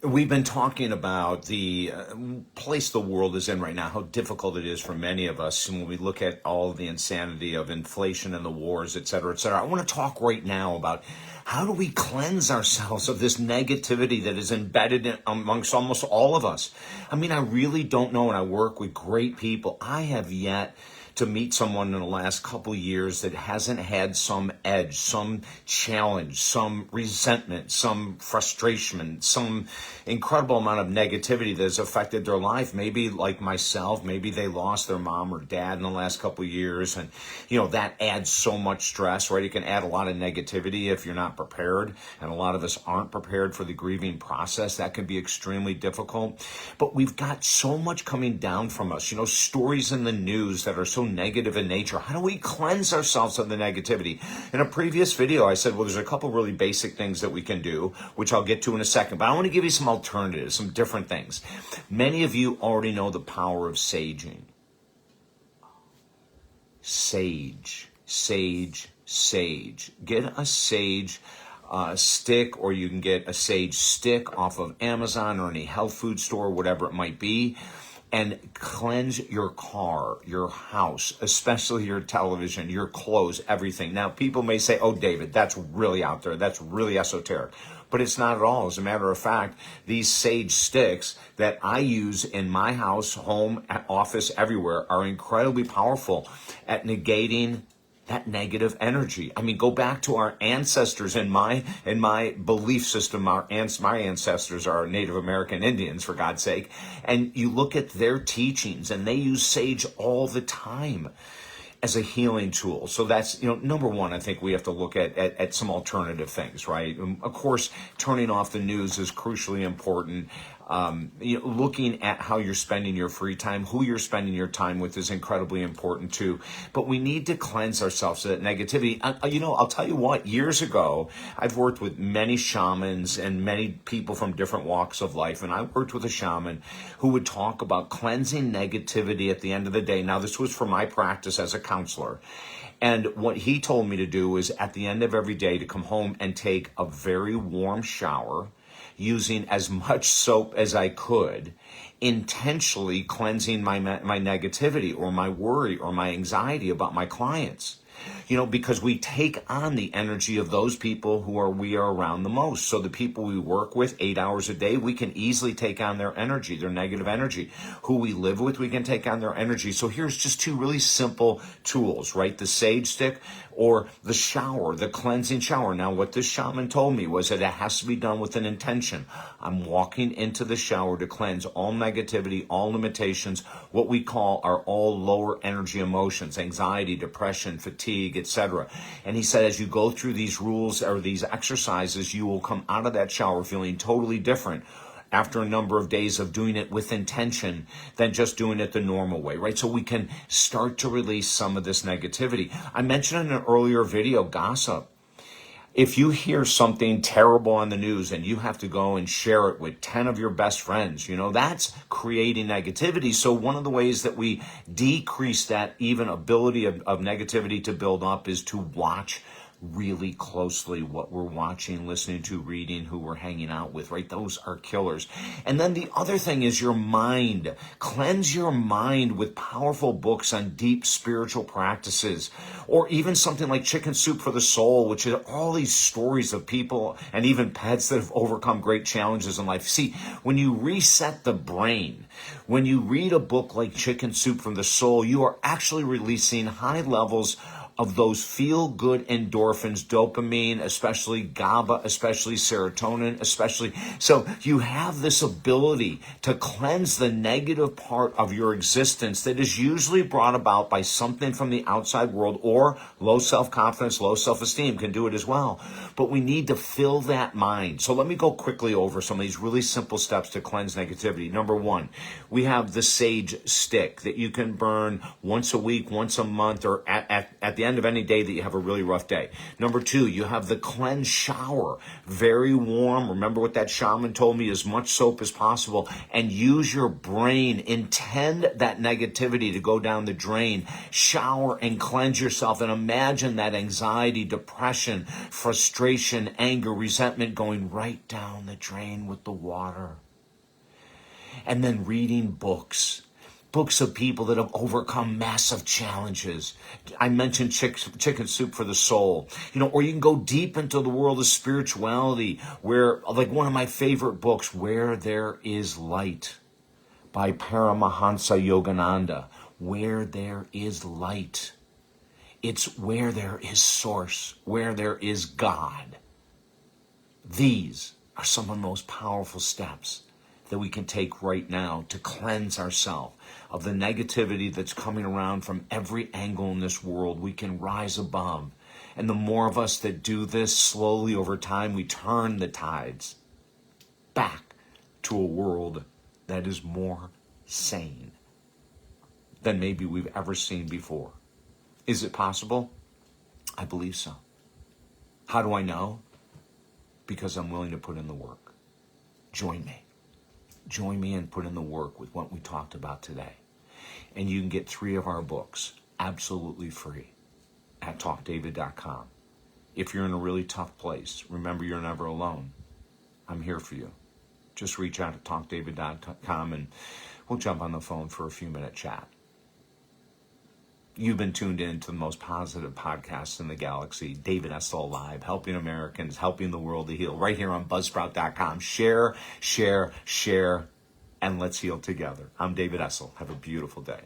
We've been talking about the place the world is in right now, how difficult it is for many of us. And when we look at all of the insanity of inflation and the wars, et cetera, et cetera, I want to talk right now about how do we cleanse ourselves of this negativity that is embedded amongst almost all of us. I mean, I really don't know, and I work with great people. I have yet to meet someone in the last couple years that hasn't had some edge, some challenge, some resentment, some frustration, some incredible amount of negativity that has affected their life. Maybe like myself, maybe they lost their mom or dad in the last couple years, and that adds so much stress, right? It can add a lot of negativity if you're not prepared, and a lot of us aren't prepared for the grieving process. That can be extremely difficult. But we've got so much coming down from us, stories in the news that are so negative in nature. How do we cleanse ourselves of the negativity? In a previous video, I said, well, there's a couple really basic things that we can do, which I'll get to in a second, but I want to give you some alternatives, some different things. Many of you already know the power of saging. Sage, sage, sage. Get a sage stick, or you can get a sage stick off of Amazon or any health food store, whatever it might be, and cleanse your car, your house, especially your television, your clothes, everything. Now, people may say, oh, David, that's really out there. That's really esoteric. But it's not at all. As a matter of fact, these sage sticks that I use in my house, home, office, everywhere are incredibly powerful at negating that negative energy. I mean, go back to our ancestors. In my belief system, my ancestors are Native American Indians, for God's sake. And you look at their teachings, and they use sage all the time as a healing tool. So that's, number one, I think we have to look at some alternative things, right? Of course, turning off the news is crucially important. Looking at how you're spending your free time, who you're spending your time with is incredibly important too. But we need to cleanse ourselves of that negativity. I'll tell you what, years ago, I've worked with many shamans and many people from different walks of life. And I worked with a shaman who would talk about cleansing negativity at the end of the day. Now, this was for my practice as a counselor. And what he told me to do is at the end of every day to come home and take a very warm shower, using as much soap as I could, intentionally cleansing my negativity or my worry or my anxiety about my clients. Because we take on the energy of those people we are around the most. So the people we work with 8 hours a day, we can easily take on their energy, their negative energy. Who we live with, we can take on their energy. So here's just two really simple tools, right? The sage stick or the shower, the cleansing shower. Now, what this shaman told me was that it has to be done with an intention. I'm walking into the shower to cleanse all negativity, all limitations, what we call are all lower energy emotions, anxiety, depression, fatigue, etc. And he said, as you go through these rules or these exercises, you will come out of that shower feeling totally different after a number of days of doing it with intention than just doing it the normal way, right? So we can start to release some of this negativity. I mentioned in an earlier video, gossip. If you hear something terrible on the news and you have to go and share it with 10 of your best friends, that's creating negativity. So one of the ways that we decrease that even ability of negativity to build up is to watch really closely what we're watching, listening to, reading, who we're hanging out with, right? Those are killers. And then the other thing is your mind. Cleanse your mind with powerful books on deep spiritual practices, or even something like Chicken Soup for the Soul, which is all these stories of people and even pets that have overcome great challenges in life. See, when you reset the brain, when you read a book like Chicken Soup from the Soul, you are actually releasing high levels of those feel-good endorphins, dopamine, especially GABA, especially serotonin, especially. So you have this ability to cleanse the negative part of your existence that is usually brought about by something from the outside world, or low self-confidence, low self-esteem can do it as well. But we need to fill that mind. So let me go quickly over some of these really simple steps to cleanse negativity. Number one, we have the sage stick that you can burn once a week, once a month, or at the the end of any day that you have a really rough day. Number 2, you have the cleanse shower. Very warm. Remember what that shaman told me, as much soap as possible, and use your brain. Intend that negativity to go down the drain. Shower and cleanse yourself, and imagine that anxiety, depression, frustration, anger, resentment going right down the drain with the water. And then reading books of people that have overcome massive challenges. I mentioned Chicken Soup for the Soul, or you can go deep into the world of spirituality, where, like one of my favorite books, Where There Is Light by Paramahansa Yogananda. Where there is light. It's where there is source, where there is God. These are some of the most powerful steps that we can take right now to cleanse ourselves of the negativity that's coming around from every angle in this world. We can rise above. And the more of us that do this, slowly over time, we turn the tides back to a world that is more sane than maybe we've ever seen before. Is it possible? I believe so. How do I know? Because I'm willing to put in the work. Join me. Join me and put in the work with what we talked about today. And you can get 3 of our books absolutely free at talkdavid.com. If you're in a really tough place, remember you're never alone. I'm here for you. Just reach out to talkdavid.com and we'll jump on the phone for a few-minute chat. You've been tuned in to the most positive podcast in the galaxy, David Essel Live, helping Americans, helping the world to heal, right here on Buzzsprout.com. Share, share, share, and let's heal together. I'm David Essel. Have a beautiful day.